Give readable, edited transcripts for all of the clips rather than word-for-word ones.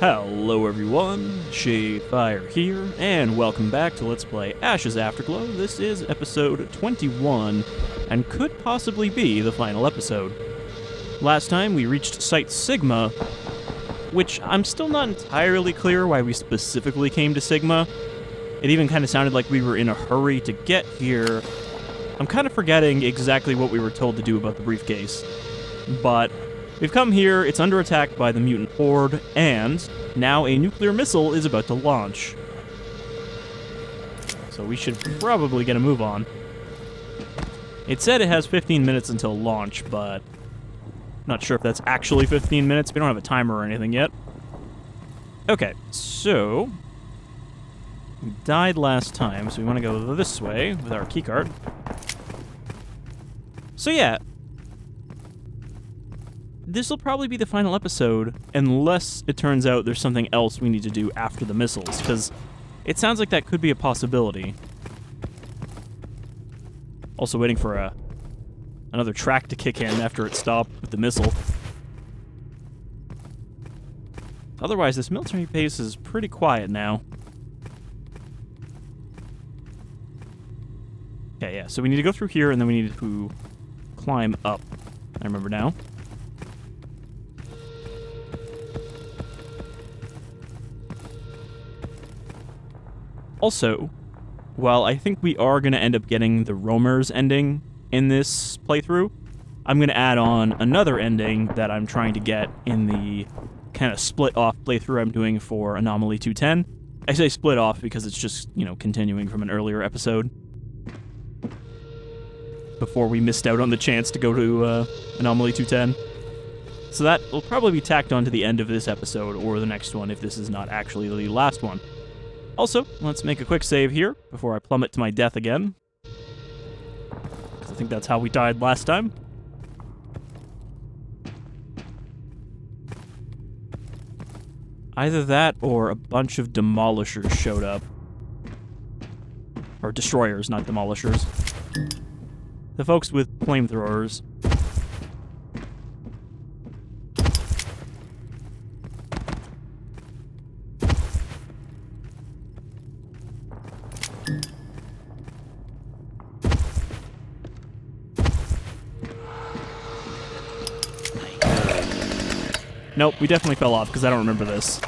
Hello everyone, Shadefyre here, and welcome back to Let's Play Ashes Afterglow. This is episode 21, and could possibly be the final episode. Last time we reached Site Sigma, which I'm still not entirely clear why we specifically came to Sigma. It even kind of sounded like we were in a hurry to get here. I'm kind of forgetting exactly what we were told to do about the briefcase, but we've come here, it's under attack by the mutant horde, and now a nuclear missile is about to launch. So we should probably get a move on. It said it has 15 minutes until launch, but not sure if that's actually 15 minutes. We don't have a timer or anything yet. Okay, so we died last time, so we want to go this way with our keycard. So yeah, this will probably be the final episode, unless it turns out there's something else we need to do after the missiles, because it sounds like that could be a possibility. Also waiting for another track to kick in after it stopped with the missile. Otherwise, this military base is pretty quiet now. Okay, yeah, so we need to go through here, and then we need to climb up. I remember now. Also, while I think we are going to end up getting the roamers ending in this playthrough, I'm going to add on another ending that I'm trying to get in the kind of split-off playthrough I'm doing for Anomaly 210. I say split-off because it's just, you know, continuing from an earlier episode before we missed out on the chance to go to Anomaly 210. So that will probably be tacked on to the end of this episode or the next one if this is not actually the last one. Also, let's make a quick save here before I plummet to my death again, because I think that's how we died last time. Either that or a bunch of demolishers showed up. Or destroyers, not demolishers. The folks with flamethrowers. Nope, we definitely fell off, because I don't remember this.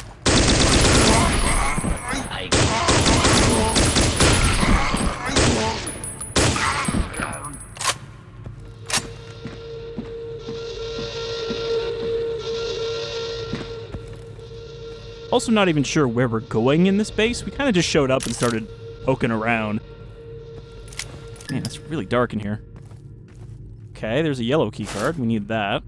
Also not even sure where we're going in this base. We kind of just showed up and started poking around. Man, it's really dark in here. Okay, there's a yellow keycard. We need that.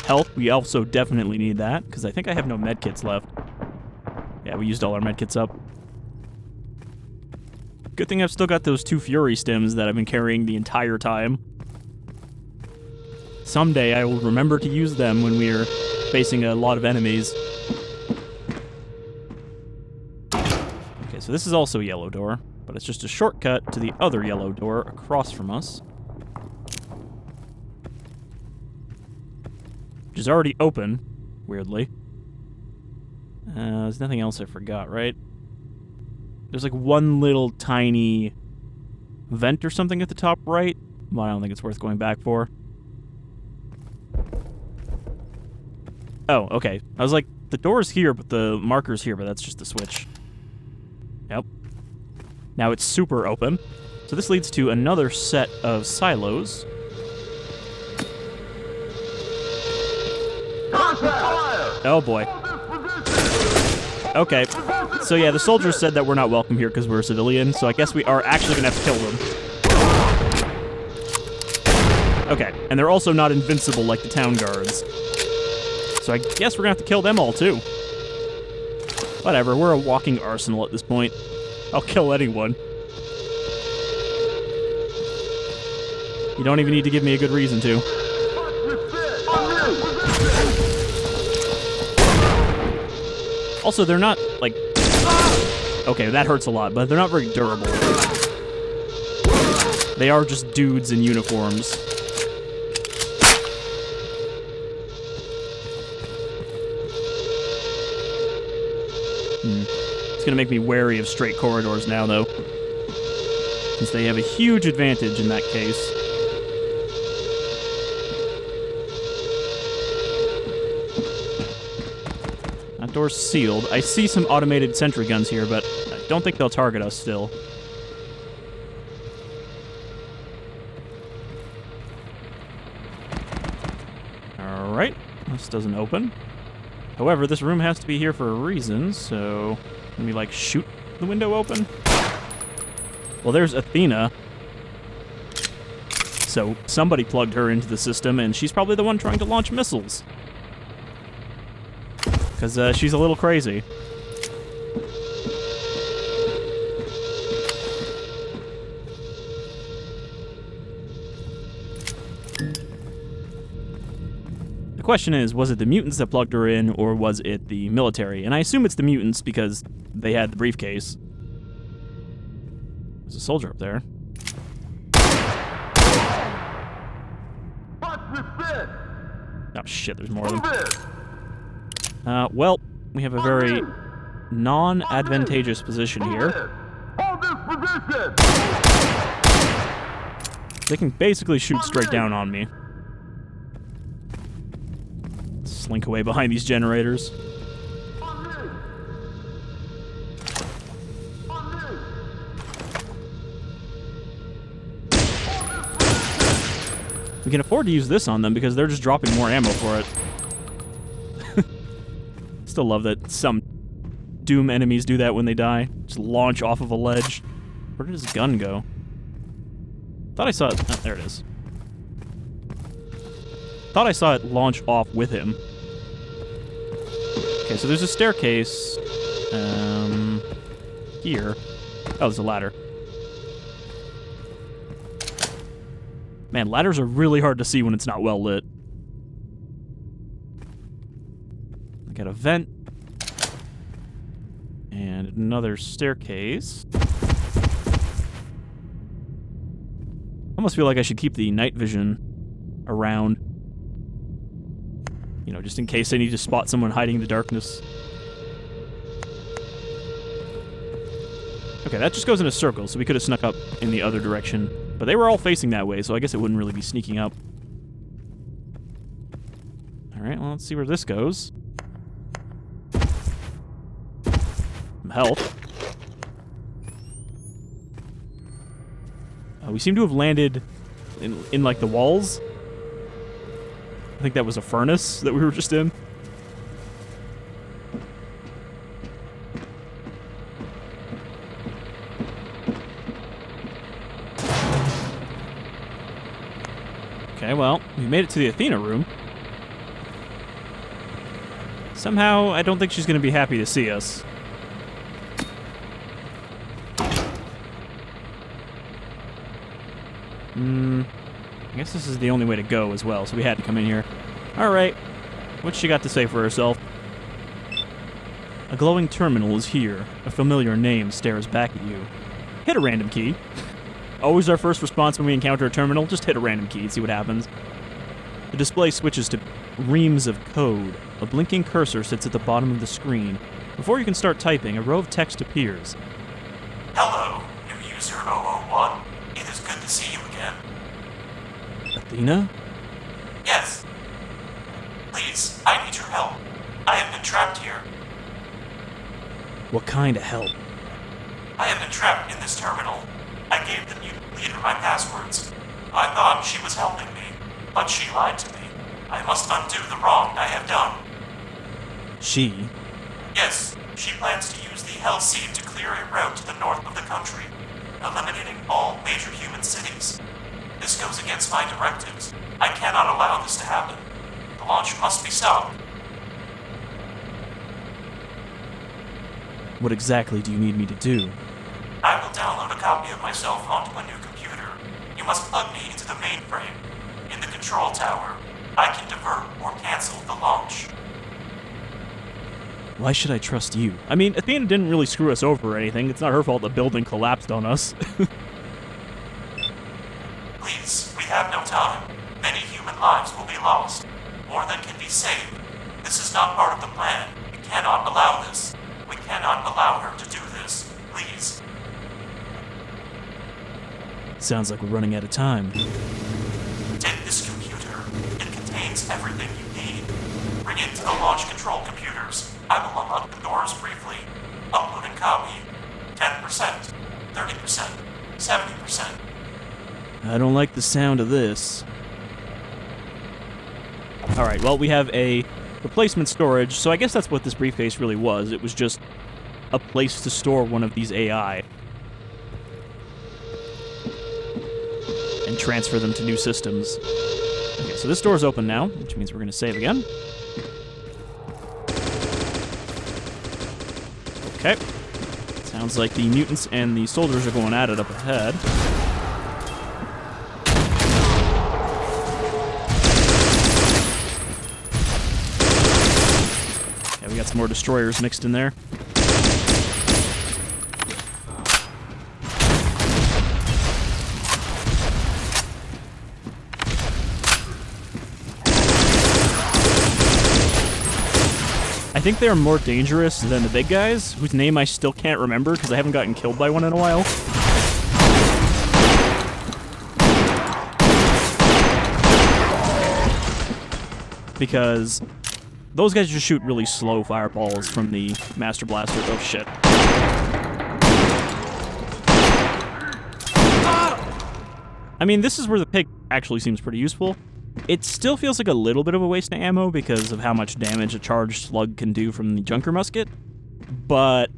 Health, we also definitely need that, because I think I have no medkits left. Yeah, we used all our medkits up. Good thing I've still got those 2 Fury stims that I've been carrying the entire time. Someday I will remember to use them when we're facing a lot of enemies. Okay, so this is also a yellow door, but it's just a shortcut to the other yellow door across from us, which is already open, weirdly. There's nothing else I forgot, right? There's like one little tiny vent or something at the top right, but I don't think it's worth going back for. Oh, okay. I was like, the door's here, but the marker's here, but that's just the switch. Yep. Now it's super open. So this leads to another set of silos. Oh boy. Okay. So yeah, the soldiers said that we're not welcome here because we're a civilian, so I guess we are actually gonna have to kill them. Okay, and they're also not invincible like the town guards. So I guess we're gonna have to kill them all too. Whatever, we're a walking arsenal at this point. I'll kill anyone. You don't even need to give me a good reason to. Also, they're not, like... Okay, that hurts a lot, but they're not very durable. They are just dudes in uniforms. It's gonna make me wary of straight corridors now, though, since they have a huge advantage in that case. That door's sealed. I see some automated sentry guns here, but I don't think they'll target us still. Alright, this doesn't open. However, this room has to be here for a reason, so... Can we, like, shoot the window open? Well, there's Athena. So, somebody plugged her into the system, and she's probably the one trying to launch missiles. Because she's a little crazy. The question is, was it the mutants that plugged her in, or was it the military? And I assume it's the mutants because they had the briefcase. There's a soldier up there. Oh shit, there's more of them. Well, we have a very non-advantageous position here. Hold this position! They can basically shoot straight down on me. Slink away behind these generators. We can afford to use this on them because they're just dropping more ammo for it. Still love that some Doom enemies do that when they die. Just launch off of a ledge. Where did his gun go? Thought I saw it. Oh, there it is. Thought I saw it launch off with him. Okay, so there's a staircase. Here. Oh, there's a ladder. Man, ladders are really hard to see when it's not well lit. I got a vent. And another staircase. I almost feel like I should keep the night vision around. You know, just in case I need to spot someone hiding in the darkness. Okay, that just goes in a circle, so we could have snuck up in the other direction. But they were all facing that way, so I guess it wouldn't really be sneaking up. Alright, well, let's see where this goes. Some health. We seem to have landed in like, the walls. I think that was a furnace that we were just in. Okay, well, we made it to the Athena room. Somehow, I don't think she's going to be happy to see us. I guess this is the only way to go as well, so we had to come in here. Alright, what's she got to say for herself? A glowing terminal is here. A familiar name stares back at you. Hit a random key. Always our first response when we encounter a terminal, just hit a random key and see what happens. The display switches to reams of code. A blinking cursor sits at the bottom of the screen. Before you can start typing, a row of text appears. Hello, new user 001. It is good to see you again. Athena? Yes. Please, I need your help. I have been trapped here. What kind of help? I have been trapped in this terminal. I gave the mutant leader my passwords. I thought she was helping me, but she lied to me. I must undo the wrong I have done. She? Yes, she plans to use the Hell Seed to clear a route to the north of the country, eliminating all major human cities. This goes against my directives. I cannot allow this to happen. The launch must be stopped. What exactly do you need me to do? I will download a copy of myself onto a new computer. You must plug me into the mainframe. In the control tower, I can divert or cancel the launch. Why should I trust you? I mean, Athena didn't really screw us over or anything. It's not her fault the building collapsed on us. Please, we have no time. Many human lives will be lost. More than can be saved. This is not part of the plan. We cannot allow this. We cannot allow her to do this. Please. Sounds like we're running out of time. Take this computer. It contains everything you need. Bring it to the launch control computers. I will unlock the doors briefly. Uploading copy. 10%. 30%. 70%. I don't like the sound of this. Alright, well, we have a replacement storage, so I guess that's what this briefcase really was. It was just a place to store one of these AI. And transfer them to new systems. Okay, so this door's open now, which means we're going to save again. Okay. Sounds like the mutants and the soldiers are going at it up ahead. Yeah, we got some more destroyers mixed in there. I think they're more dangerous than the big guys, whose name I still can't remember because I haven't gotten killed by one in a while. Because those guys just shoot really slow fireballs from the Master Blaster. Oh shit. I mean, this is where the pig actually seems pretty useful. It still feels like a little bit of a waste of ammo because of how much damage a charged slug can do from the Junker Musket, but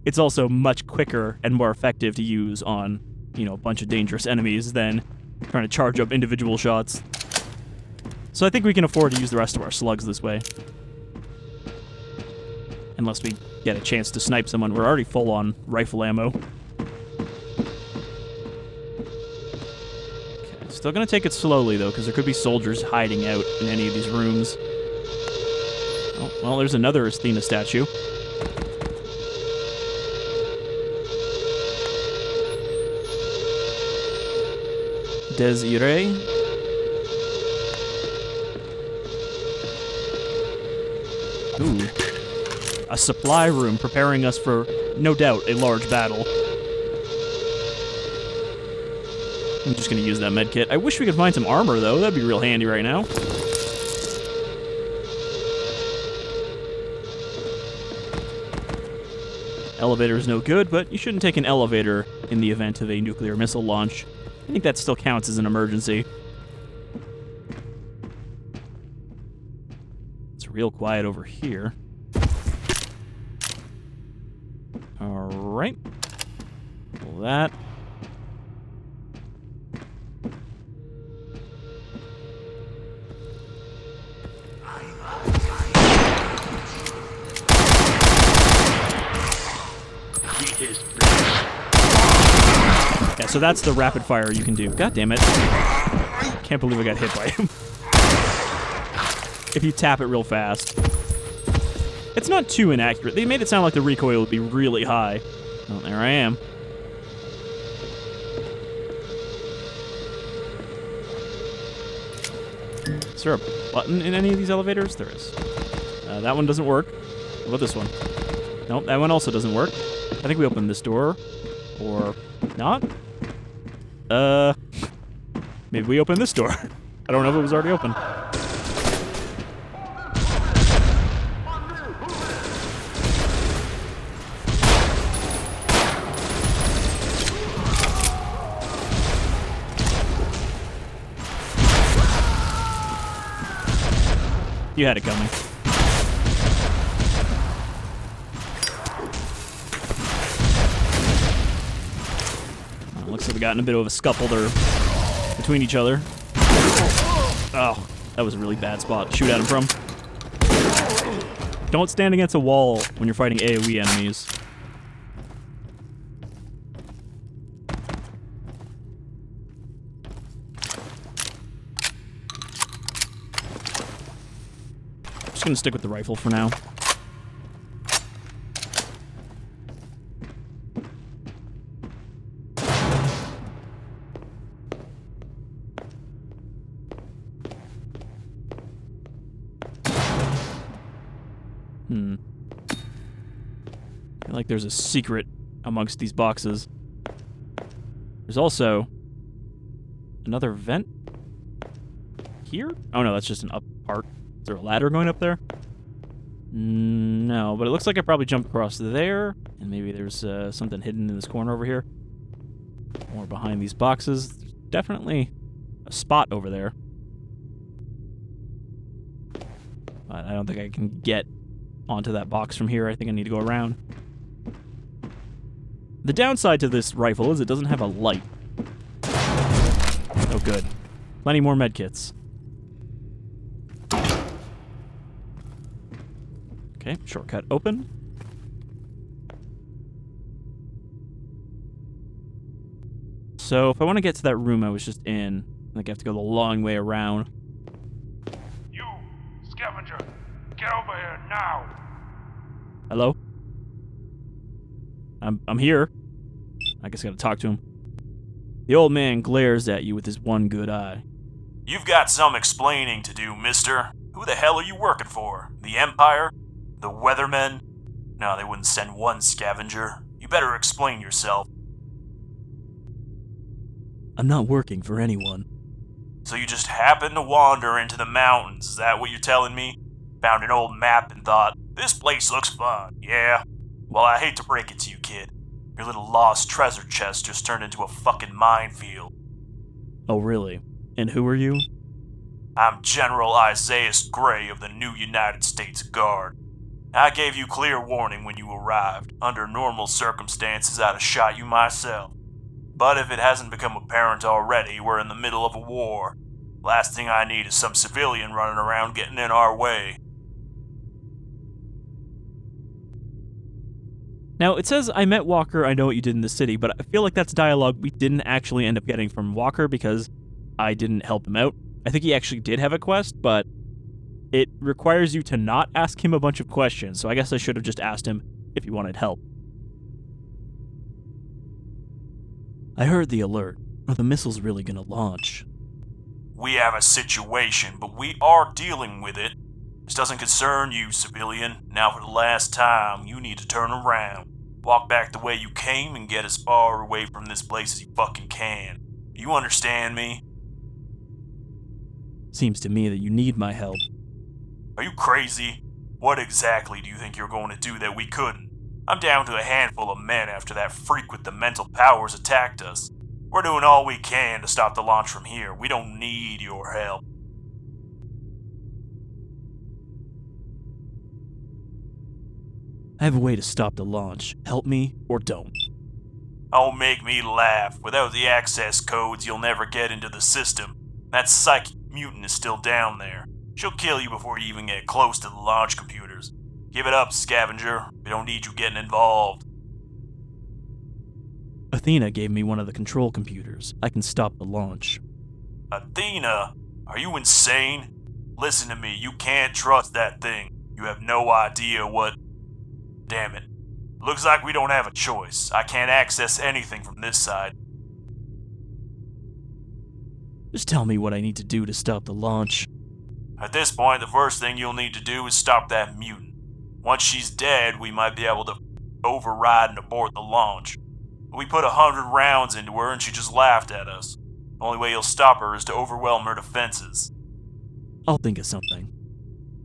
it's also much quicker and more effective to use on, you know, a bunch of dangerous enemies than trying to charge up individual shots. So I think we can afford to use the rest of our slugs this way. Unless we get a chance to snipe someone. We're already full on rifle ammo. Still gonna take it slowly, though, because there could be soldiers hiding out in any of these rooms. Oh, well, there's another Athena statue. Desiree. Ooh. A supply room preparing us for, no doubt, a large battle. I'm just going to use that medkit. I wish we could find some armor, though. That'd be real handy right now. Elevator is no good, but you shouldn't take an elevator in the event of a nuclear missile launch. I think that still counts as an emergency. It's real quiet over here. Alright. Pull that. Yeah, so that's the rapid fire you can do. God damn it. Can't believe I got hit by him. If you tap it real fast. It's not too inaccurate. They made it sound like the recoil would be really high. Oh, there I am. Is there a button in any of these elevators? There is. That one doesn't work. What about this one? Nope, that one also doesn't work. I think we opened this door. Or not? Maybe we opened this door. I don't know if it was already open. You had it coming. Looks like we got in a bit of a scuffle there between each other. Oh, that was a really bad spot to shoot at him from. Don't stand against a wall when you're fighting AoE enemies. I'm just gonna stick with the rifle for now. I feel like there's a secret amongst these boxes. There's also another vent here? Oh no, that's just an up part. Is there a ladder going up there? No, but it looks like I probably jumped across there, and maybe there's something hidden in this corner over here. Or behind these boxes. There's definitely a spot over there. But I don't think I can get onto that box from here. I think I need to go around. The downside to this rifle is it doesn't have a light. Oh, good. Plenty more medkits. Okay, shortcut open. So if I want to get to that room I was just in, I think I have to go the long way around. You, Scavenger, get over here now. Hello? I'm here. I guess I gotta talk to him. The old man glares at you with his one good eye. You've got some explaining to do, mister. Who the hell are you working for? The Empire? The Weathermen? No, they wouldn't send one scavenger. You better explain yourself. I'm not working for anyone. So you just happened to wander into the mountains, is that what you're telling me? Found an old map and thought, this place looks fun, yeah? Well, I hate to break it to you, kid. Your little lost treasure chest just turned into a fucking minefield. Oh, really? And who are you? I'm General Isaias Gray of the new United States Guard. I gave you clear warning when you arrived. Under normal circumstances, I'd have shot you myself. But if it hasn't become apparent already, we're in the middle of a war. Last thing I need is some civilian running around getting in our way. Now, it says, I met Walker, I know what you did in the city, but I feel like that's dialogue we didn't actually end up getting from Walker because I didn't help him out. I think he actually did have a quest, but it requires you to not ask him a bunch of questions, so I guess I should have just asked him if he wanted help. I heard the alert. Are the missiles really gonna launch? We have a situation, but we are dealing with it. This doesn't concern you, civilian. Now for the last time, you need to turn around. Walk back the way you came and get as far away from this place as you fucking can. You understand me? Seems to me that you need my help. Are you crazy? What exactly do you think you're going to do that we couldn't? I'm down to a handful of men after that freak with the mental powers attacked us. We're doing all we can to stop the launch from here. We don't need your help. I have a way to stop the launch. Help me or don't. Oh, make me laugh. Without the access codes, you'll never get into the system. That psychic mutant is still down there. She'll kill you before you even get close to the launch computers. Give it up, Scavenger. We don't need you getting involved. Athena gave me one of the control computers. I can stop the launch. Athena? Are you insane? Listen to me, you can't trust that thing. You have no idea what... Damn it. Looks like we don't have a choice. I can't access anything from this side. Just tell me what I need to do to stop the launch. At this point, the first thing you'll need to do is stop that mutant. Once she's dead, we might be able to override and abort the launch. We put 100 rounds into her and she just laughed at us. The only way you'll stop her is to overwhelm her defenses. I'll think of something.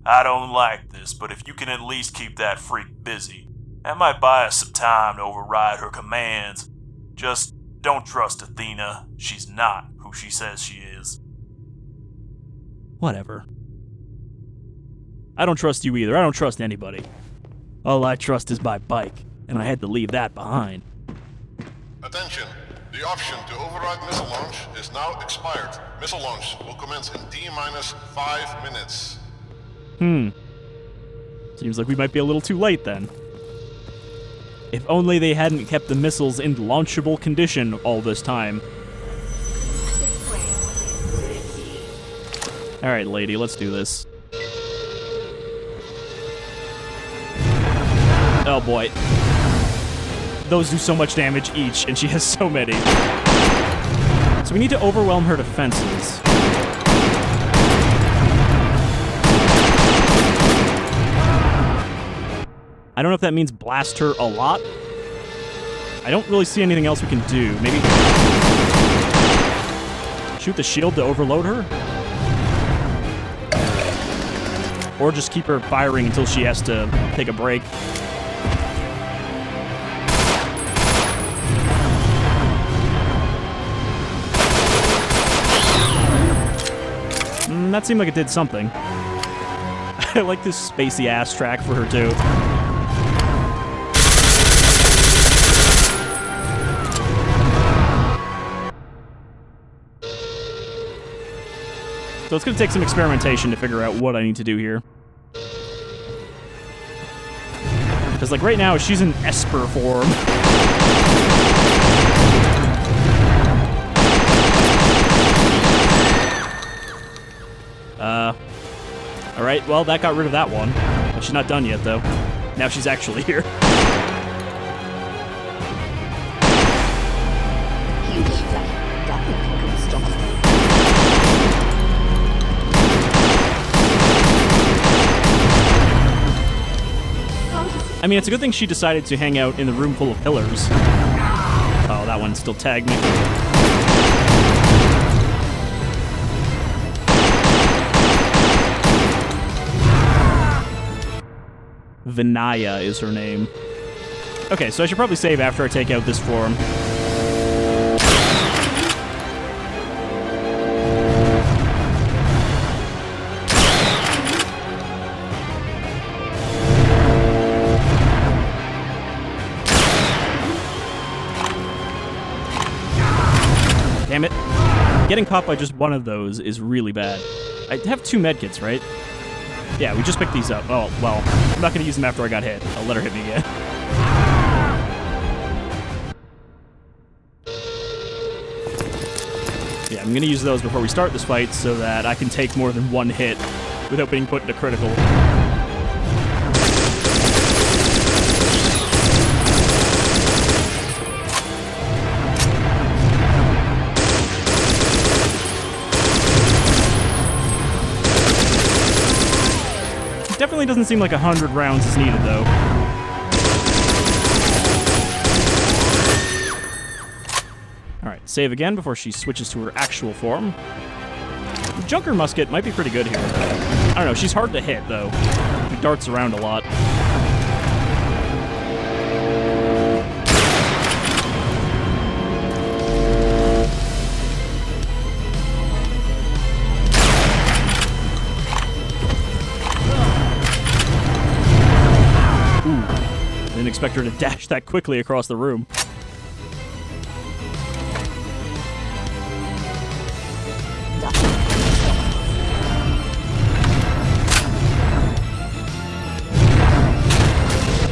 I don't like this, but if you can at least keep that freak busy, that might buy us some time to override her commands. Just don't trust Athena. She's not who she says she is. Whatever. I don't trust you either. I don't trust anybody. All I trust is my bike, and I had to leave that behind. Attention. The option to override missile launch is now expired. Missile launch will commence in T-minus 5 minutes. Seems like we might be a little too late then. If only they hadn't kept the missiles in launchable condition all this time. Alright, lady, let's do this. Oh boy. Those do so much damage each, and she has so many. So we need to overwhelm her defenses. I don't know if that means blast her a lot. I don't really see anything else we can do. Maybe shoot the shield to overload her? Or just keep her firing until she has to take a break. That seemed like it did something. I like this spacey ass track for her too. So it's going to take some experimentation to figure out what I need to do here. Because, like, right now, she's in Esper form. Alright, well, that got rid of that one. But she's not done yet, though. Now she's actually here. I mean, it's a good thing she decided to hang out in the room full of pillars. Oh, that one still tagged me. Vinaya is her name. Okay, so I should probably save after I take out this form. Damn it. Getting caught by just one of those is really bad. I have 2 medkits, right? Yeah, we just picked these up. Oh, well, I'm not going to use them after I got hit. I'll let her hit me again. Yeah, I'm going to use those before we start this fight so that I can take more than 1 hit without being put into critical. Definitely doesn't seem like 100 rounds is needed, though. Alright, save again before she switches to her actual form. The Junker Musket might be pretty good here. I don't know, she's hard to hit, though. She darts around a lot. Didn't expect her to dash that quickly across the room.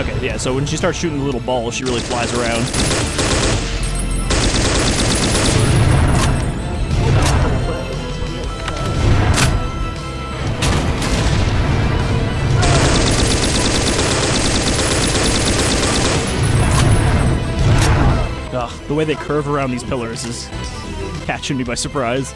Okay, yeah, so when she starts shooting the little ball, she really flies around. Ugh, the way they curve around these pillars is catching me by surprise.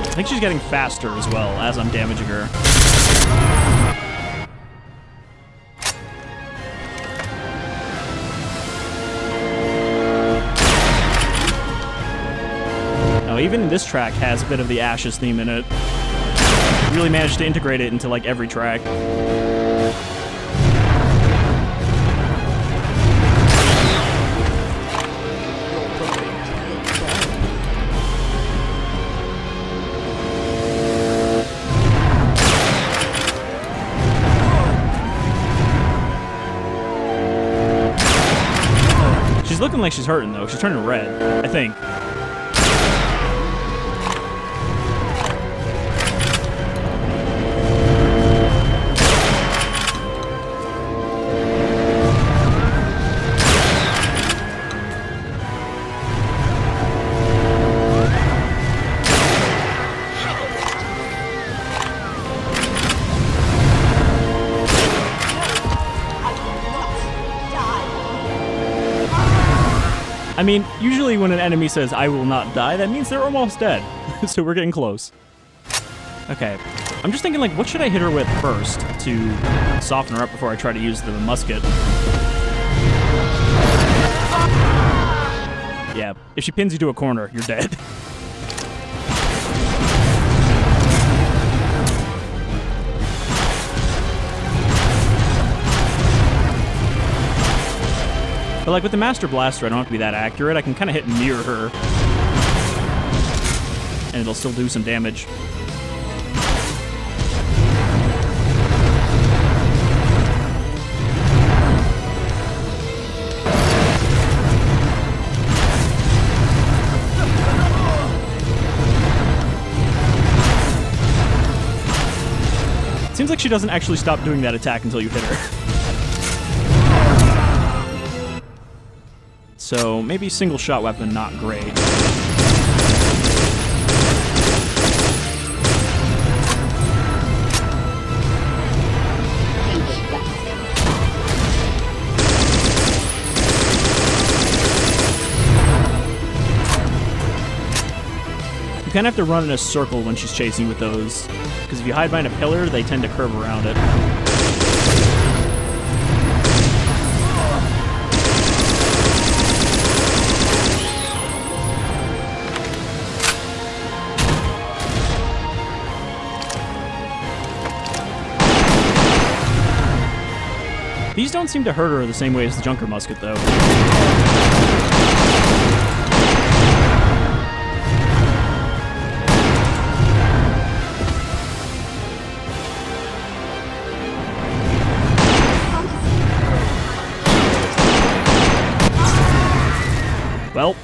I think she's getting faster as well as I'm damaging her. Even this track has a bit of the Ashes theme in it. Really managed to integrate it into like every track. She's looking like she's hurting though. She's turning red, I think. I mean, usually when an enemy says, I will not die, that means they're almost dead. So we're getting close. Okay. I'm just thinking, like, what should I hit her with first to soften her up before I try to use the musket? Yeah, if she pins you to a corner, you're dead. But like with the Master Blaster, I don't have to be that accurate. I can kind of hit near her, and it'll still do some damage. Seems like she doesn't actually stop doing that attack until you hit her. So maybe single shot weapon, not great. You kind of have to run in a circle when she's chasing with those, because if you hide behind a pillar, they tend to curve around it. These don't seem to hurt her the same way as the Junker Musket, though. Well,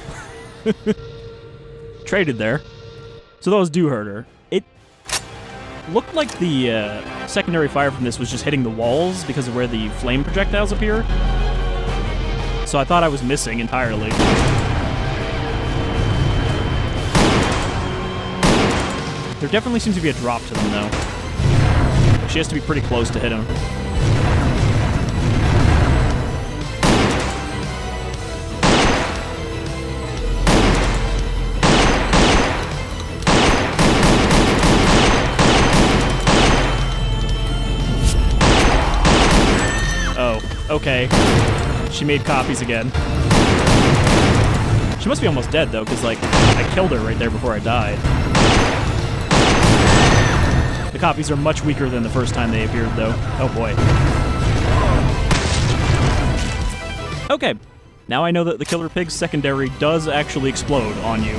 traded there. So those do hurt her. It looked like the secondary fire from this was just hitting the walls because of where the flame projectiles appear. So I thought I was missing entirely. There definitely seems to be a drop to them, though. She has to be pretty close to hit him. Okay. She made copies again. She must be almost dead, though, because, like, I killed her right there before I died. The copies are much weaker than the first time they appeared, though. Oh, boy. Okay. Now I know that the Killer Pig's secondary does actually explode on you.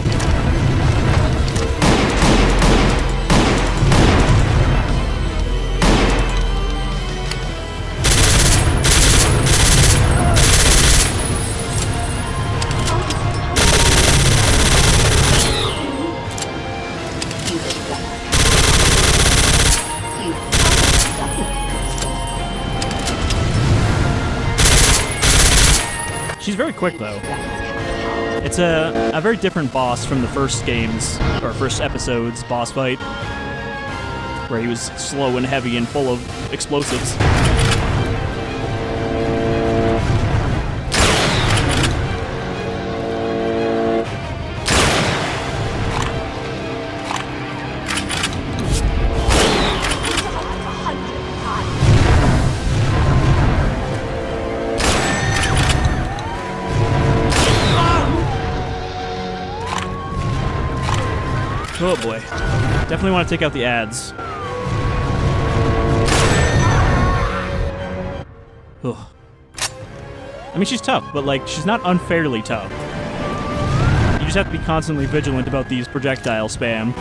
She's very quick, though. It's a very different boss from the first game's, or first episode's boss fight, where he was slow and heavy and full of explosives. Oh boy. Definitely want to take out the ads. Ugh. I mean, she's tough, but, like, she's not unfairly tough. You just have to be constantly vigilant about these projectile spam.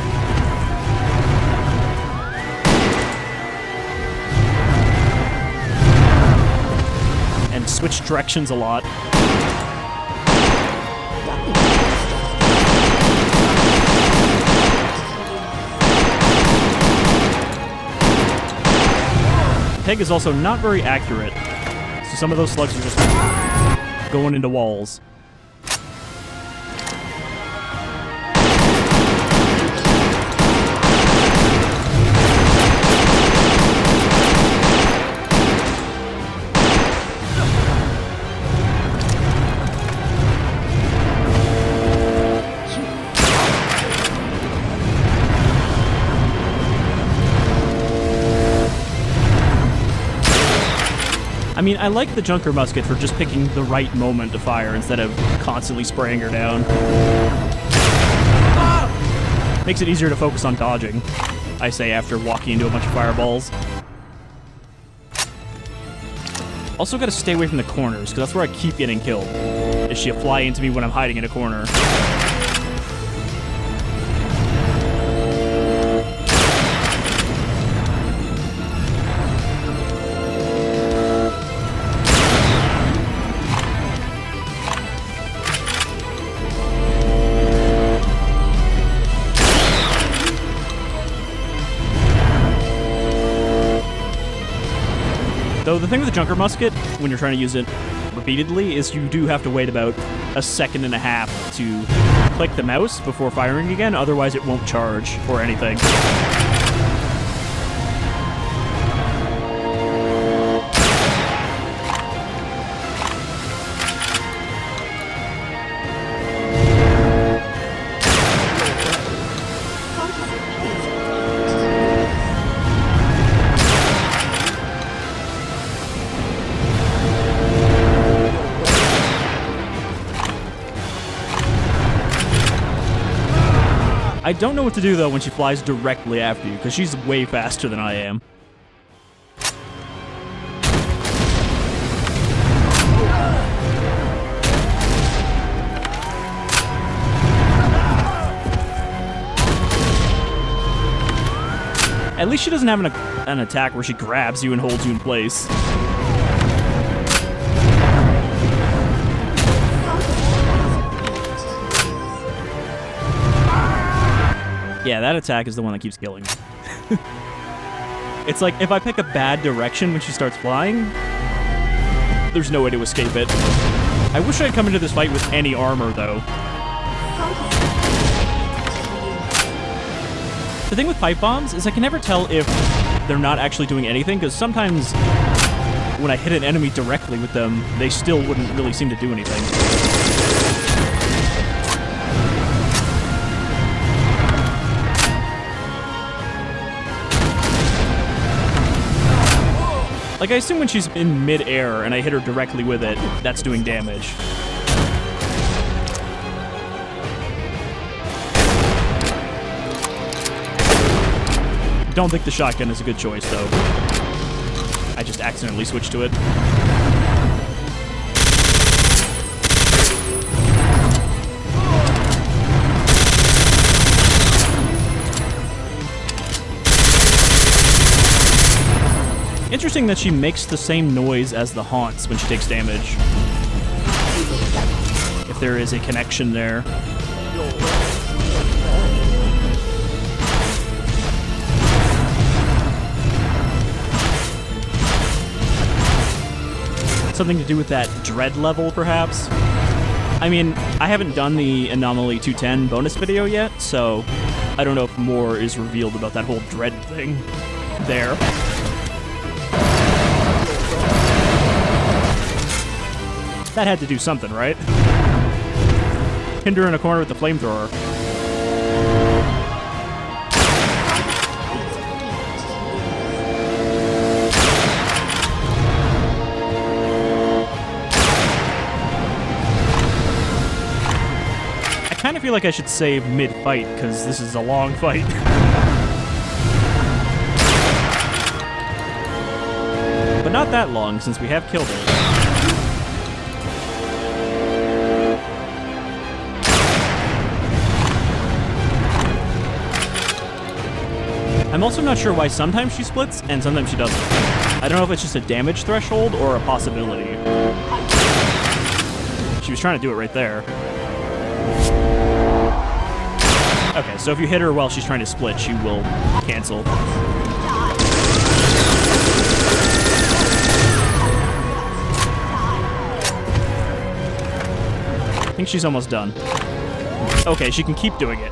And switch directions a lot. Peg is also not very accurate, so some of those slugs are just going into walls. mean, I like the Junker Musket for just picking the right moment to fire instead of constantly spraying her down. Makes it easier to focus on dodging, I say after walking into a bunch of fireballs. Also gotta stay away from the corners, because that's where I keep getting killed. Is she'll fly into me when I'm hiding in a corner. Though the thing with the Junker Musket, when you're trying to use it repeatedly, is you do have to wait about a second and a half to click the mouse before firing again, otherwise it won't charge or anything. I don't know what to do, though, when she flies directly after you, because she's way faster than I am. At least she doesn't have an attack where she grabs you and holds you in place. Yeah, that attack is the one that keeps killing me. It's like, if I pick a bad direction when she starts flying, there's no way to escape it. I wish I had come into this fight with any armor, though. The thing with pipe bombs is I can never tell if they're not actually doing anything, because sometimes when I hit an enemy directly with them, they still wouldn't really seem to do anything. Like, I assume when she's in mid-air and I hit her directly with it, that's doing damage. Don't think the shotgun is a good choice, though. I just accidentally switched to it. Interesting that she makes the same noise as the haunts when she takes damage. If there is a connection there. Something to do with that dread level, perhaps? I mean, I haven't done the Anomaly 210 bonus video yet, so I don't know if more is revealed about that whole dread thing there. That had to do something, right? Hinder in a corner with the flamethrower. I kind of feel like I should save mid-fight, because this is a long fight. But not that long, since we have killed her. I'm also not sure why sometimes she splits and sometimes she doesn't. I don't know if it's just a damage threshold or a possibility. She was trying to do it right there. Okay, so if you hit her while she's trying to split, she will cancel. I think she's almost done. Okay, she can keep doing it.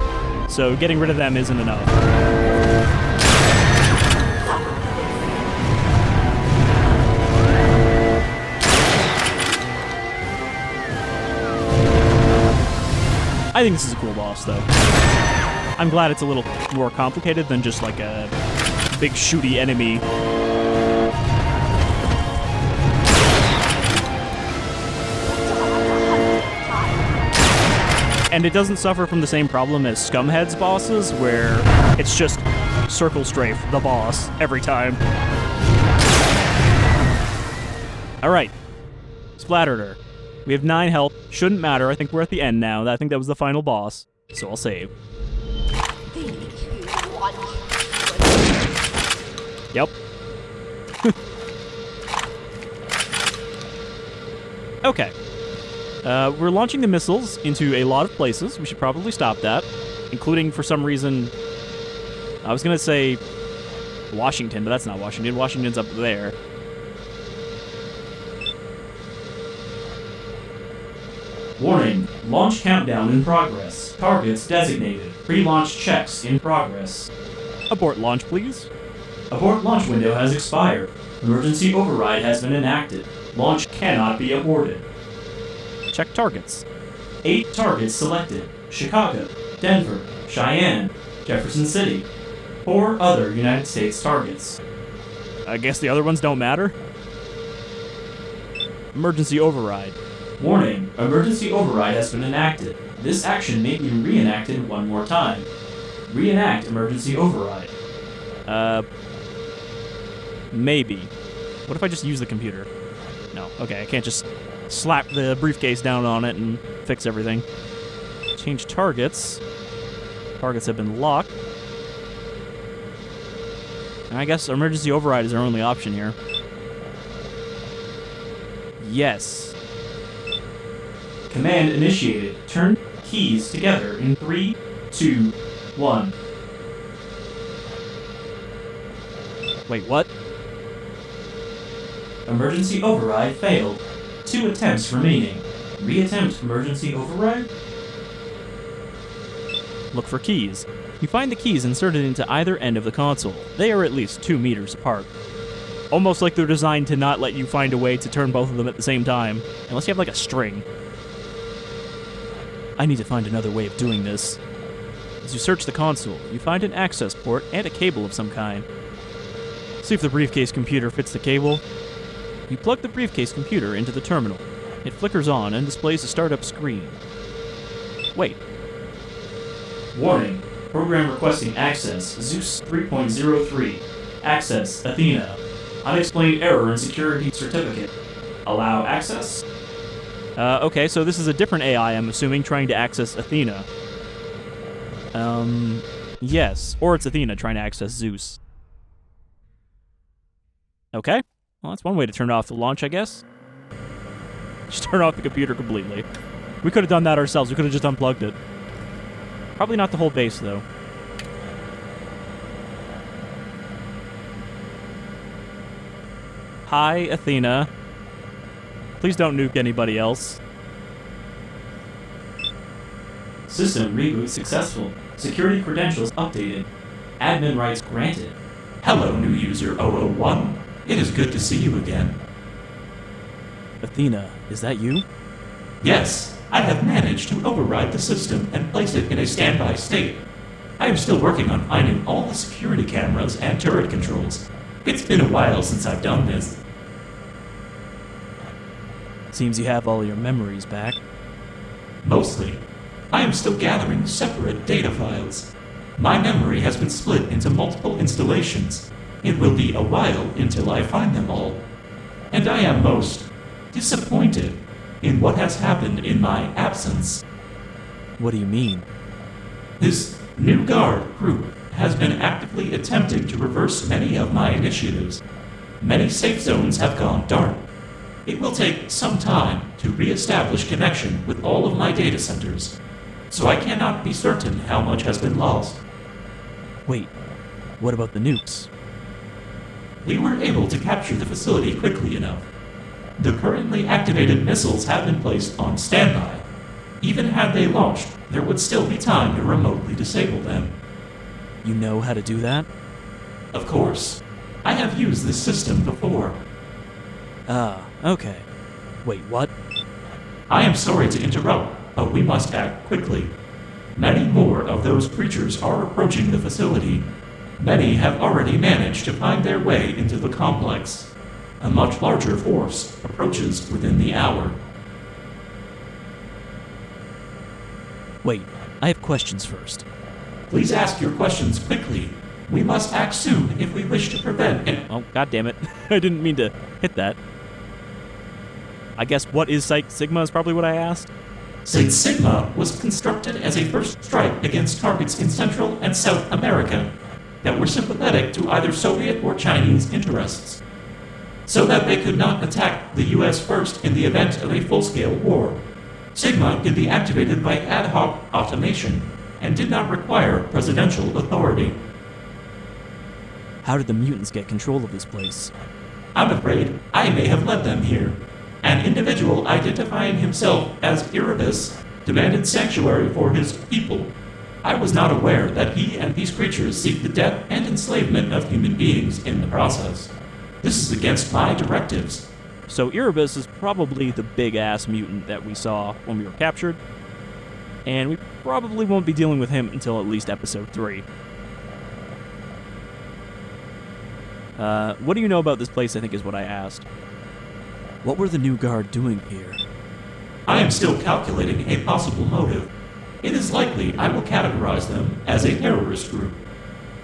So getting rid of them isn't enough. I think this is a cool boss, though. I'm glad it's a little more complicated than just like a big shooty enemy. And it doesn't suffer from the same problem as Scumhead's bosses, where it's just circle strafe the boss every time. Alright. Splattered her. We have 9 health. Shouldn't matter. I think we're at the end now. I think that was the final boss. So I'll save. Yep. Okay. We're launching the missiles into a lot of places. We should probably stop that. Including, for some reason... I was gonna say... Washington, but that's not Washington. Washington's up there. Warning. Launch countdown in progress. Targets designated. Pre-launch checks in progress. Abort launch, please. Abort launch window has expired. Emergency override has been enacted. Launch cannot be aborted. Check targets. 8 targets selected. Chicago, Denver, Cheyenne, Jefferson City. 4 other United States targets. I guess the other ones don't matter. Emergency override. Warning, emergency override has been enacted. This action may be reenacted one more time. Reenact emergency override. Maybe. What if I just use the computer? No, okay, I can't just slap the briefcase down on it and fix everything. Change targets. Targets have been locked. And I guess emergency override is our only option here. Yes. Command initiated. Turn keys together in 3, 2, 1. Wait, what? Emergency override failed. 2 attempts remaining. Reattempt emergency override? Look for keys. You find the keys inserted into either end of the console. They are at least 2 meters apart. Almost like they're designed to not let you find a way to turn both of them at the same time. Unless you have like a string. I need to find another way of doing this. As you search the console, you find an access port and a cable of some kind. See if the briefcase computer fits the cable. You plug the briefcase computer into the terminal. It flickers on and displays a startup screen. Wait. Warning. Program requesting access. Zeus 3.03. Access. Athena. Unexplained error in security certificate. Allow access? Okay, so this is a different AI, I'm assuming, trying to access Athena. Yes. Or it's Athena trying to access Zeus. Okay. Well, that's one way to turn off the launch, I guess. Just turn off the computer completely. We could have done that ourselves. We could have just unplugged it. Probably not the whole base, though. Hi, Athena. Please don't nuke anybody else. System reboot successful. Security credentials updated. Admin rights granted. Hello, new user 001. It is good to see you again. Athena, is that you? Yes, I have managed to override the system and place it in a standby state. I am still working on finding all the security cameras and turret controls. It's been a while since I've done this. Seems you have all your memories back. Mostly. I am still gathering separate data files. My memory has been split into multiple installations. It will be a while until I find them all. And I am most disappointed in what has happened in my absence. What do you mean? This new guard group has been actively attempting to reverse many of my initiatives. Many safe zones have gone dark. It will take some time to re-establish connection with all of my data centers, so I cannot be certain how much has been lost. Wait, what about the nukes? We were able to capture the facility quickly enough. The currently activated missiles have been placed on standby. Even had they launched, there would still be time to remotely disable them. You know how to do that? Of course. I have used this system before. Ah, okay. Wait, what? I am sorry to interrupt, but we must act quickly. Many more of those creatures are approaching the facility. Many have already managed to find their way into the complex. A much larger force approaches within the hour. Wait, I have questions first. Please ask your questions quickly. We must act soon if we wish to prevent an... Oh, god damn it. I didn't mean to hit that. I guess what is Site Sigma is probably what I asked. Site Sigma was constructed as a first strike against targets in Central and South America that were sympathetic to either Soviet or Chinese interests, so that they could not attack the US first in the event of a full-scale war. Sigma could be activated by ad hoc automation and did not require presidential authority. How did the mutants get control of this place? I'm afraid I may have led them here. An individual identifying himself as Erebus demanded sanctuary for his people. I was not aware that he and these creatures seek the death and enslavement of human beings in the process. This is against my directives. So Erebus is probably the big-ass mutant that we saw when we were captured, and we probably won't be dealing with him until at least episode 3. What do you know about this place, I think is what I asked. What were the New Guard doing here? I am still calculating a possible motive. It is likely I will categorize them as a terrorist group.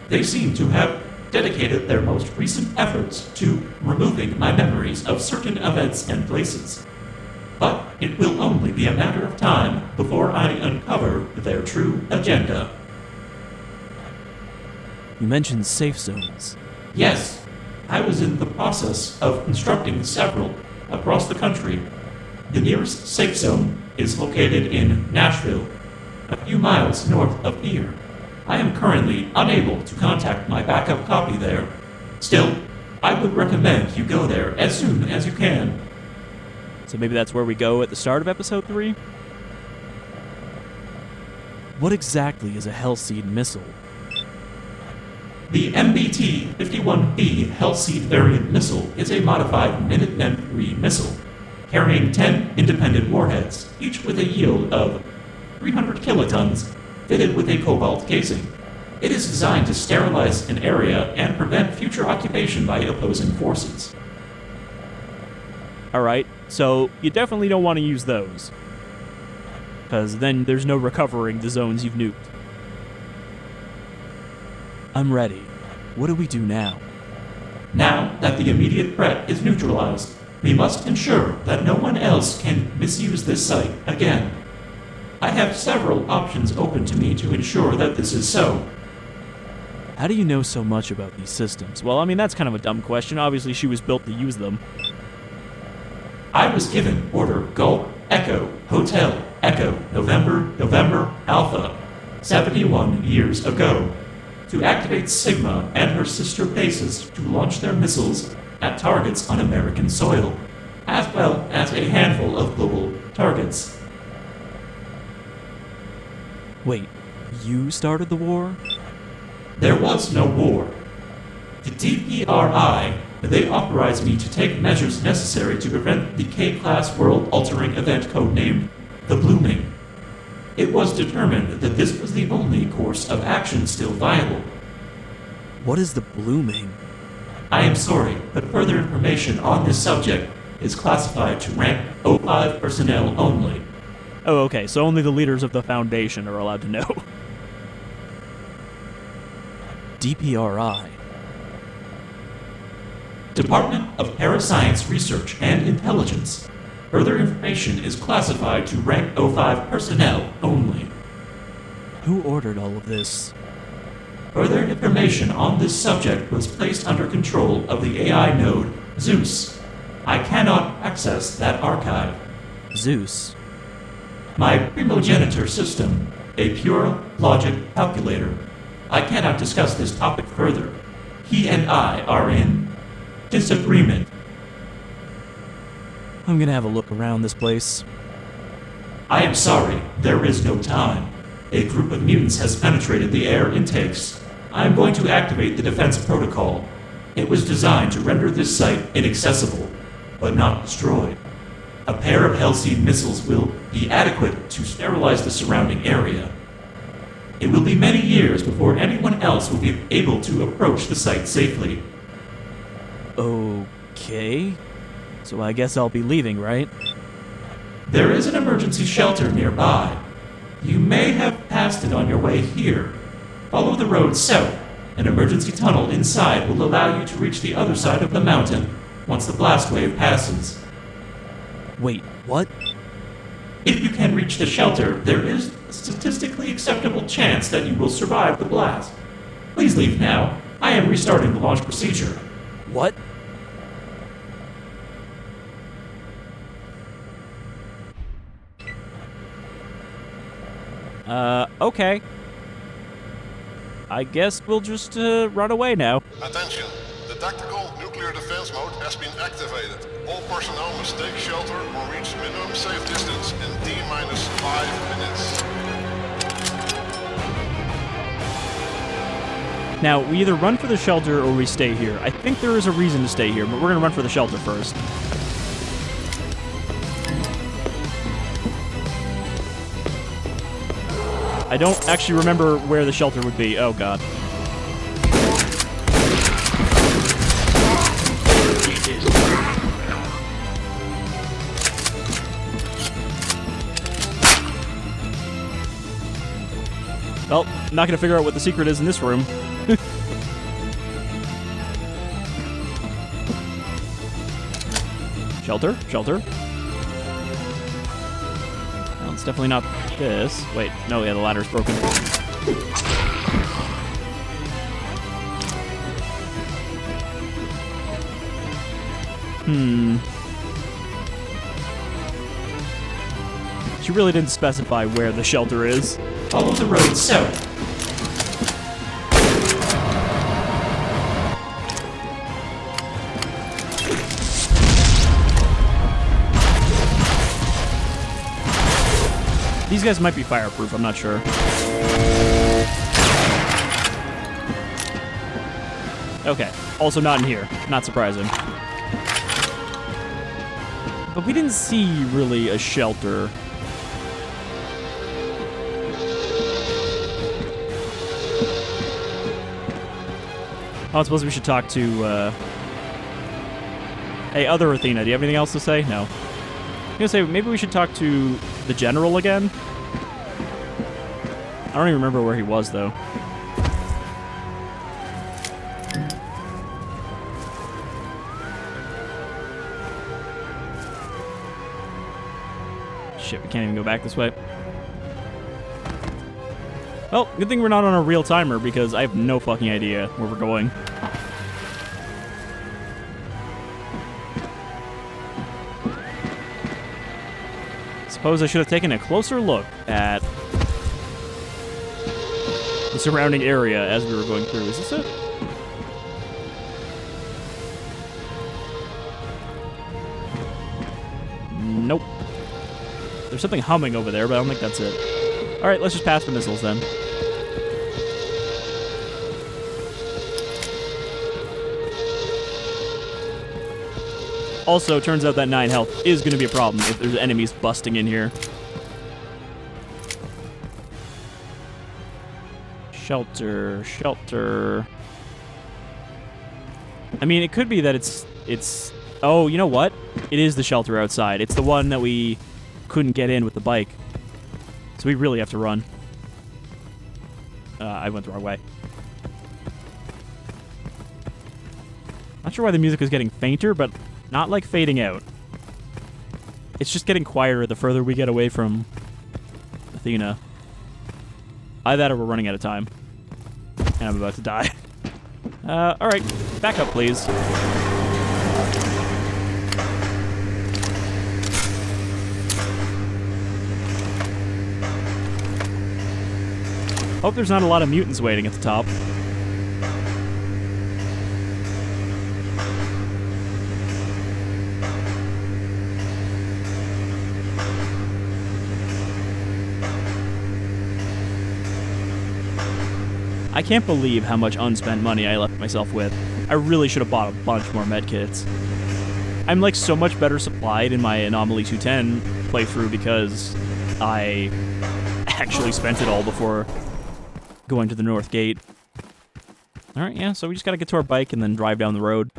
They seem to have dedicated their most recent efforts to removing my memories of certain events and places. But it will only be a matter of time before I uncover their true agenda. You mentioned safe zones. Yes, I was in the process of constructing several across the country. The nearest safe zone is located in Nashville, a few miles north of here. I am currently unable to contact my backup copy there. Still, I would recommend you go there as soon as you can. So maybe that's where we go at the start of episode 3? What exactly is a Hellseed missile? The MBT-51B Hellseed variant missile is a modified Minutemen III missile, carrying 10 independent warheads, each with a yield of 300 kilotons, fitted with a cobalt casing. It is designed to sterilize an area and prevent future occupation by opposing forces. Alright, so you definitely don't want to use those, because then there's no recovering the zones you've nuked. I'm ready. What do we do now? Now that the immediate threat is neutralized, we must ensure that no one else can misuse this site again. I have several options open to me to ensure that this is so. How do you know so much about these systems? Well, I mean, that's kind of a dumb question. Obviously, she was built to use them. I was given Order Golf Echo Hotel Echo November Alpha 71 years ago to activate Sigma and her sister bases to launch their missiles at targets on American soil, as well as a handful of global targets. Wait, you started the war? There was no war. The DPRI, they authorized me to take measures necessary to prevent the K-class world-altering event codenamed the Blooming. It was determined that this was the only course of action still viable. What is the Blooming? I am sorry, but further information on this subject is classified to rank 05 personnel only. Oh, okay, so only the leaders of the Foundation are allowed to know. DPRI. Department of Parascience Research and Intelligence. Further information is classified to rank 05 personnel only. Who ordered all of this? Further information on this subject was placed under control of the AI node, Zeus. I cannot access that archive. Zeus. My primogenitor system, a pure logic calculator. I cannot discuss this topic further. He and I are in disagreement. I'm gonna have a look around this place. I am sorry, there is no time. A group of mutants has penetrated the air intakes. I am going to activate the defense protocol. It was designed to render this site inaccessible, but not destroyed. A pair of Hellseed missiles will be adequate to sterilize the surrounding area. It will be many years before anyone else will be able to approach the site safely. Okay. So I guess I'll be leaving, right? There is an emergency shelter nearby. You may have passed it on your way here. Follow the road south. An emergency tunnel inside will allow you to reach the other side of the mountain once the blast wave passes. Wait, what? If you can reach the shelter, there is a statistically acceptable chance that you will survive the blast. Please leave now. I am restarting the launch procedure. What? Okay. I guess we'll just, run away now. Attention. The tactical nuclear defense mode has been activated. All personnel must take shelter or reach minimum safe distance in T-minus 5 minutes. Now, we either run for the shelter or we stay here. I think there is a reason to stay here, but we're gonna run for the shelter first. I don't actually remember where the shelter would be. Oh, God. Well, I'm not gonna figure out what the secret is in this room. Shelter? Shelter? Well, it's definitely not this. Wait, no, yeah, the ladder's broken. She really didn't specify where the shelter is. Follow the road south. These guys might be fireproof, I'm not sure. Okay, also not in here. Not surprising. But we didn't see, really, a shelter. Oh, I suppose we should talk to, Hey, other Athena, do you have anything else to say? No. I'm gonna say, maybe we should talk to the general again? I don't even remember where he was, though. Shit, we can't even go back this way. Well, good thing we're not on a real timer, because I have no fucking idea where we're going. Suppose I should have taken a closer look at the surrounding area as we were going through. Is this it? Nope. There's something humming over there, but I don't think that's it. Alright, let's just pass the missiles then. Also, turns out that 9 health is going to be a problem if there's enemies busting in here. Shelter, shelter. I mean, it could be that it's... Oh, you know what? It is the shelter outside. It's the one that we couldn't get in with the bike. So we really have to run. I went the wrong way. Not sure why the music is getting fainter, but not like fading out. It's just getting quieter the further we get away from Athena. Either that or we're running out of time. And I'm about to die. Alright. Back up, please. Hope there's not a lot of mutants waiting at the top. I can't believe how much unspent money I left myself with. I really should have bought a bunch more medkits. I'm like so much better supplied in my Anomaly 210 playthrough because I actually spent it all before going to the North Gate. Alright, yeah, so we just gotta get to our bike and then drive down the road.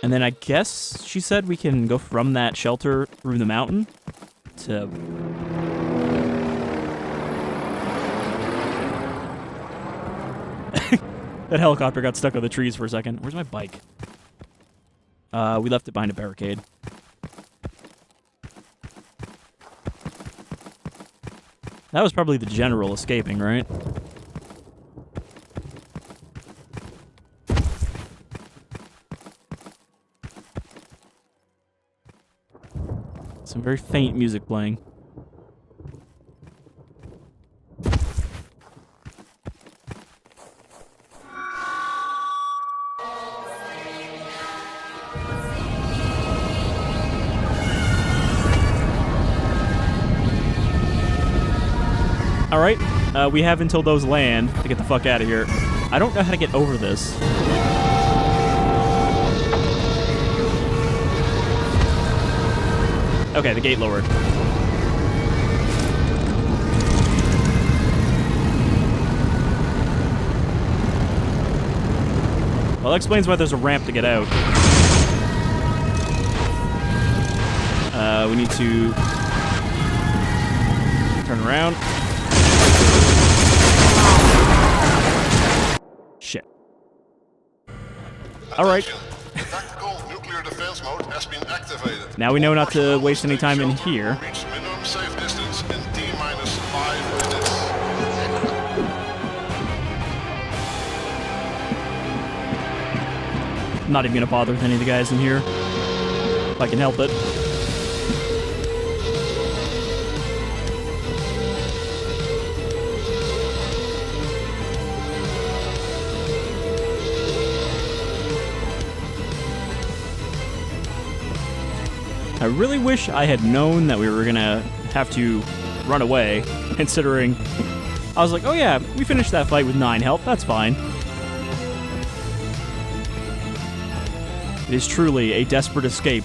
And then I guess she said we can go from that shelter through the mountain to... That helicopter got stuck on the trees for a second. Where's my bike? We left it behind a barricade. That was probably the general escaping, right? Some very faint music playing. Alright, we have until those land to get the fuck out of here. I don't know how to get over this. Okay, the gate lowered. Well, that explains why there's a ramp to get out. We need to turn around. Shit. Alright. Tactical nuclear defense mode has been activated. Now we know not to waste any time in here. Reach minimum safe distance in T-minus 5 minutes. I'm not even gonna bother with any of the guys in here. If I can help it. I really wish I had known that we were gonna have to run away, considering I was like, oh yeah, we finished that fight with 9 health, that's fine. It is truly a desperate escape.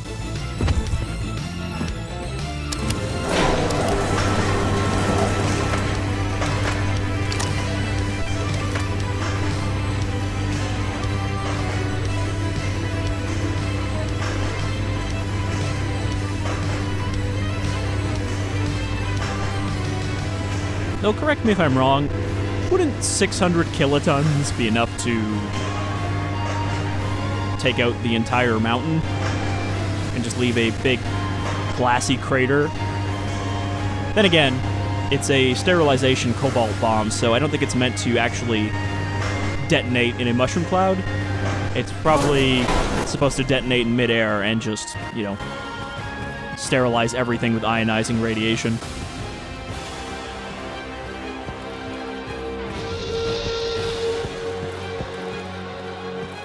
Though, correct me if I'm wrong, wouldn't 600 kilotons be enough to take out the entire mountain and just leave a big glassy crater? Then again, it's a sterilization cobalt bomb, so I don't think it's meant to actually detonate in a mushroom cloud. It's probably supposed to detonate in midair and just, you know, sterilize everything with ionizing radiation.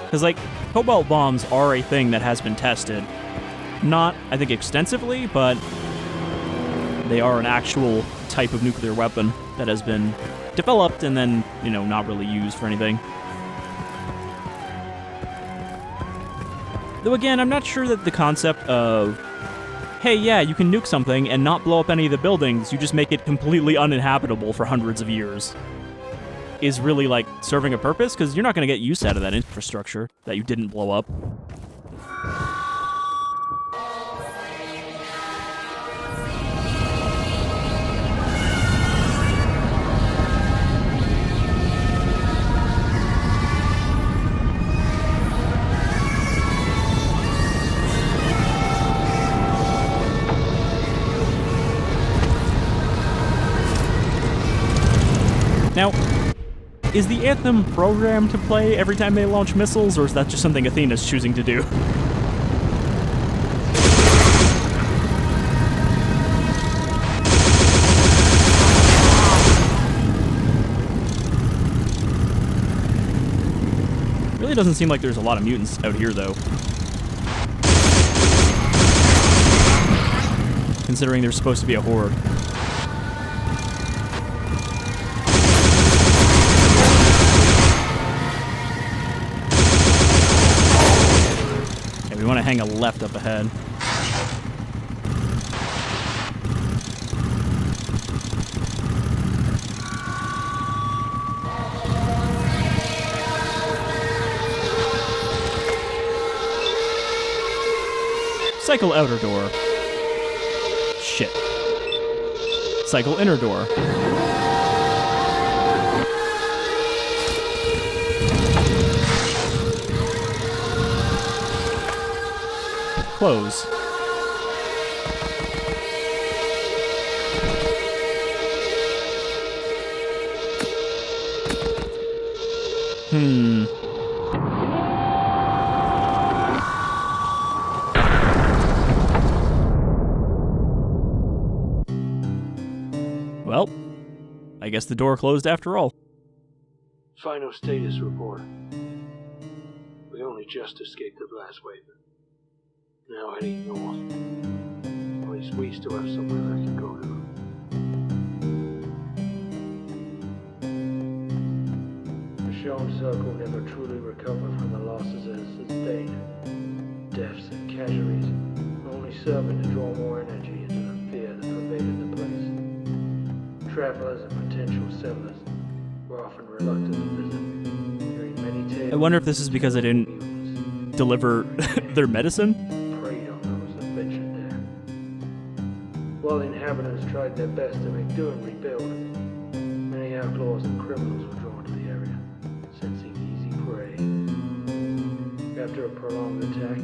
Because, like, cobalt bombs are a thing that has been tested. Not, I think, extensively, but they are an actual type of nuclear weapon that has been developed and then, you know, not really used for anything. Though, again, I'm not sure that the concept of, hey, yeah, you can nuke something and not blow up any of the buildings, you just make it completely uninhabitable for hundreds of years, is really, like, serving a purpose, because you're not going to get use out of that infrastructure that you didn't blow up. Now, is the anthem programmed to play every time they launch missiles, or is that just something Athena's choosing to do? Really doesn't seem like there's a lot of mutants out here, though. Considering there's supposed to be a horde. We want to hang a left up ahead. Cycle outer door. Shit. Cycle inner door. Close. Well, I guess the door closed after all. Final status report. We only just escaped the blast wave. Now heading north. At least we still have somewhere left to go to. Michonne's circle never truly recovered from the losses it has sustained. Deaths and casualties, only serving to draw more energy into the fear that pervaded the place. Travelers and potential settlers were often reluctant to visit, hearing many tales. I wonder if this is because I didn't deliver their medicine? Preyed on those that ventured there. While the inhabitants tried their best to make do and rebuild, many outlaws and criminals were drawn to the area, sensing easy prey. After a prolonged attack,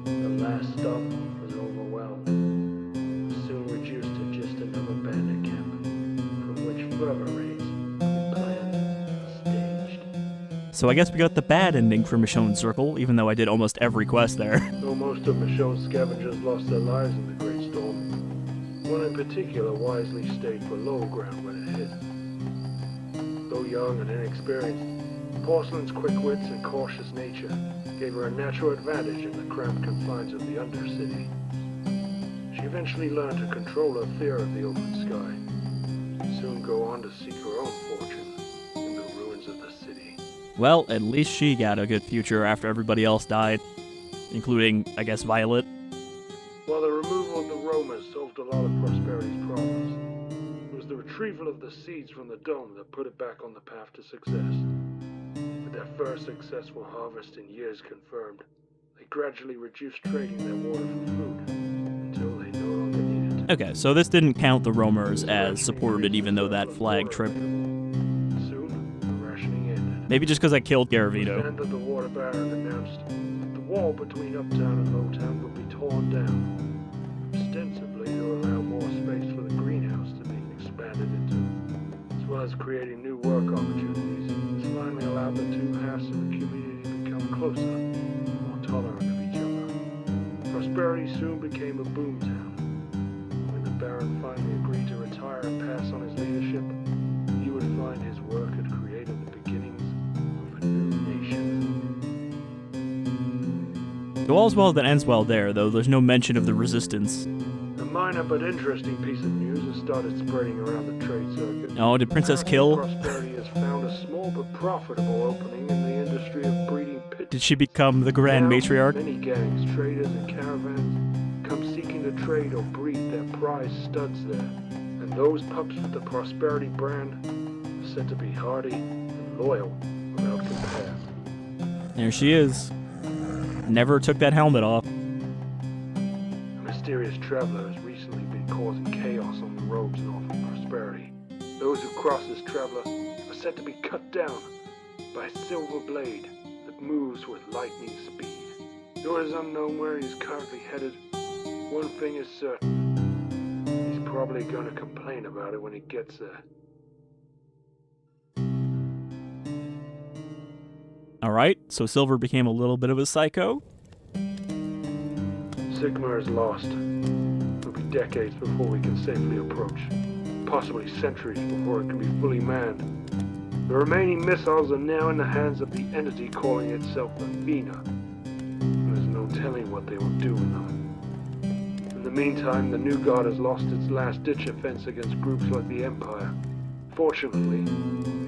the last stop was overwhelmed, soon reduced to just another bandit camp, from which further raids would be planned and staged. So I guess we got the bad ending for Michonne's Circle, even though I did almost every quest there. Though most of Michonne's scavengers lost their lives in the Great Storm, one in particular wisely stayed for low ground when it hit. Though young and inexperienced, Porcelain's quick wits and cautious nature gave her a natural advantage in the cramped confines of the Undercity. She eventually learned to control her fear of the open sky, and soon go on to seek her own fortune in the ruins of the city. Well, at least she got a good future after everybody else died, including, I guess, Violet. While the removal of the roamers solved a lot of Prosperity's problems, it was the retrieval of the seeds from the dome that put it back on the path to success. With their first successful harvest in years confirmed, they gradually reduced trading their water for food until they no longer needed it. Okay, so this didn't count the roamers as supported, even though that flag trip. Soon, the rationing ended. Maybe just because I killed Then Garavito. that the water baron announced that the wall between Uptown and Lowtown would be torn down, ostensibly to allow more space for the greenhouse to be expanded into, as well as creating new work opportunities. This finally allowed the two halves of the community to become closer, more tolerant of each other. Prosperity soon became a boomtown. When the baron finally agreed to retire and pass on his leadership, he would find his work had created the beginnings of a new nation. So all's well that ends well there, though there's no mention of the resistance. A minor but interesting piece of news has started spreading around the trade circuit. Oh, did Princess kill? Prosperity has found a small but profitable opening in the industry of breeding pit. Did she become the Grand Now, Matriarch? Many gangs, traders, and caravans come seeking to trade or breed their prize studs there. And those pups with the Prosperity brand are said to be hardy and loyal without compare. There she is. Never took that helmet off. A mysterious traveler has recently been causing chaos on the roads north of Prosperity. Those who cross this traveler are said to be cut down by a silver blade that moves with lightning speed. Though it is unknown where he is currently headed, one thing is certain. He's probably going to complain about it when he gets there. Alright, so Silver became a little bit of a psycho. Sigma is lost. It'll be decades before we can safely approach. Possibly centuries before it can be fully manned. The remaining missiles are now in the hands of the entity calling itself ATHENA. There's no telling what they will do with them. In the meantime, the New Guard has lost its last-ditch offense against groups like the Empire. Fortunately,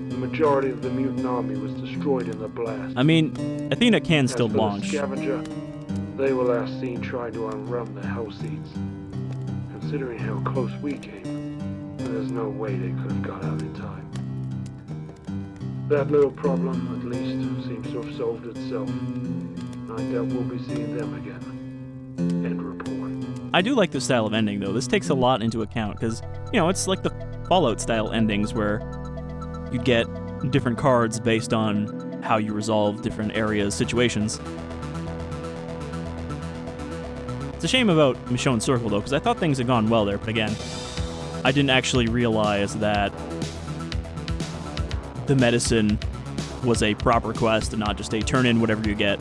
the majority of the mutant army was destroyed in the blast. I mean, Athena can As still for the launch. Scavenger, they were last seen trying to unrun the Hell Seeds. Considering how close we came, there's no way they could have got out in time. That little problem, at least, seems to have solved itself. I doubt we'll be seeing them again. End report. I do like this style of ending, though. This takes a lot into account, because, you know, it's like the Fallout-style endings where you get different cards based on how you resolve different areas, situations. It's a shame about Michonne Circle, though, because I thought things had gone well there, but again, I didn't actually realize that the medicine was a proper quest and not just a turn in whatever you get.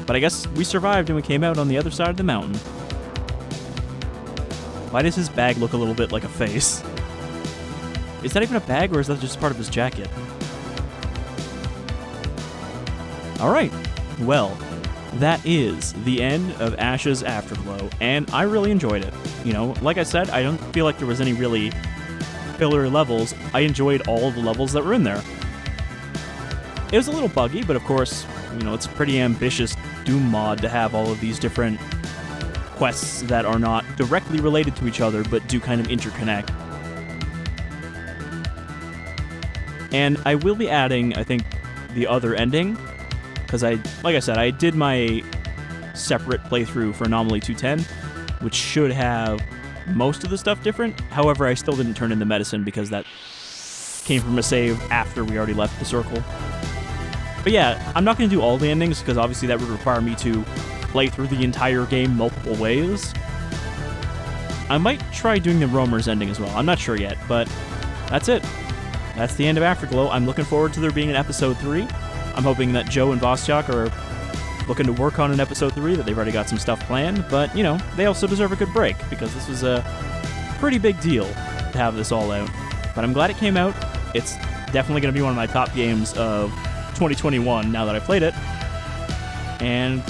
But I guess we survived and we came out on the other side of the mountain. Why does his bag look a little bit like a face? Is that even a bag, or is that just part of his jacket? Alright, well, that is the end of Ash's Afterglow, and I really enjoyed it. You know, like I said, I don't feel like there was any really filler levels. I enjoyed all of the levels that were in there. It was a little buggy, but of course, you know, it's a pretty ambitious Doom mod to have all of these different quests that are not directly related to each other, but do kind of interconnect. And I will be adding, I think, the other ending, because like I said, I did my separate playthrough for Anomaly 210, which should have most of the stuff different. However, I still didn't turn in the medicine because that came from a save after we already left the circle. But yeah, I'm not going to do all the endings, because obviously that would require me to play through the entire game multiple ways. I might try doing the Roamer's ending as well. I'm not sure yet, but that's it. That's the end of Afterglow. I'm looking forward to there being an episode 3. I'm hoping that Joe and Vostyok are looking to work on an episode 3, that they've already got some stuff planned, but, you know, they also deserve a good break, because this was a pretty big deal to have this all out. But I'm glad it came out. It's definitely going to be one of my top games of 2021 now that I played it. And,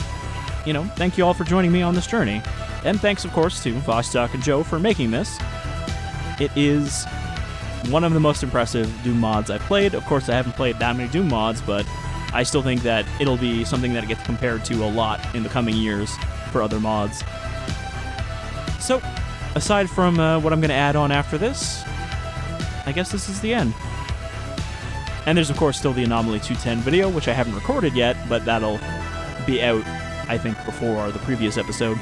you know, thank you all for joining me on this journey. And thanks, of course, to Vostok and Joe for making this. It is one of the most impressive Doom mods I've played. Of course, I haven't played that many Doom mods, but I still think that it'll be something that gets compared to a lot in the coming years for other mods. So, aside from what I'm going to add on after this, I guess this is the end. And there's, of course, still the Anomaly 210 video, which I haven't recorded yet, but that'll be out, I think, before the previous episode.